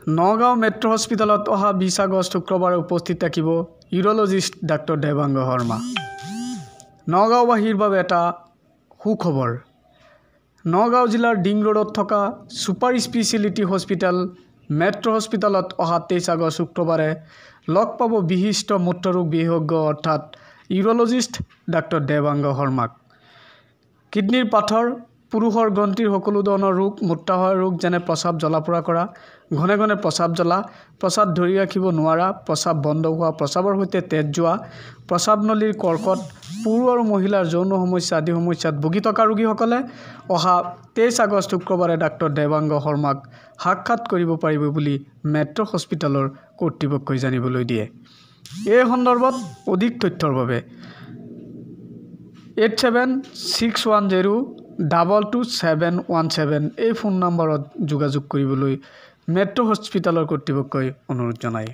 Nagaon metro' হস্পিটেলত অহা 20 আগষ্ট শুক্ৰবাৰে উপস্থিত থাকিব ইউৰোলজিষ্ট ডাক্তৰ দেৱাংগ শৰ্মা। নগাঁওবাসীৰ বাবে এটা সুখবৰ। নগাঁও জিলাৰ ডিং ৰোডত থকা ছুপাৰ স্পেচিয়েলিটি হস্পিটেল মেট্ৰ' হস্পিটেলত অহা 23 আগষ্ট শুক্ৰবাৰে লগ পাব বিশিষ্ট মূত্ৰৰোগ বিশেষজ্ঞ অৰ্থাৎ ইউৰোলজিষ্ট ডাক্তৰ দেৱাংগ শৰ্মাক। কিডনিৰ পাথৰ, পুৰুষৰ গ্ৰন্থিৰ সকলো ধৰণৰ ৰোগ, মূত্ৰাশয় ৰোগ যেনে প্ৰস্ৰাৱ জ্বলা-পোৰা কৰা, ঘনে ঘনে প্ৰস্ৰাৱ জ্বলা, প্ৰস্ৰাৱ ধৰি ৰাখিব নোৱাৰা, প্ৰস্ৰাৱ বন্ধ হোৱা, প্ৰস্ৰাৱৰ সৈতে তেজ যোৱা, প্ৰস্ৰাৱ নলীৰ কৰ্কট, পুৰুষ আৰু মহিলাৰ যৌন সমস্যা আদি সমস্যাত ভুগি থকা ৰোগীসকলে অহা 23 আগষ্ট শুক্ৰবাৰে ডাক্তৰ দেৱাংগ শৰ্মাক সাক্ষাৎ কৰিব পাৰিব বুলি মেট্ৰ' হস্পিটেলৰ কৰ্তৃপক্ষই জানিবলৈ দিয়ে। এই সন্দৰ্ভত অধিক তথ্যৰ বাবে 8761022717 এই ফোন নম্বৰত যোগাযোগ কৰিবলৈ মেট্ৰ' হস্পিটেলৰ কৰ্তৃপক্ষই অনুৰোধ জনায়।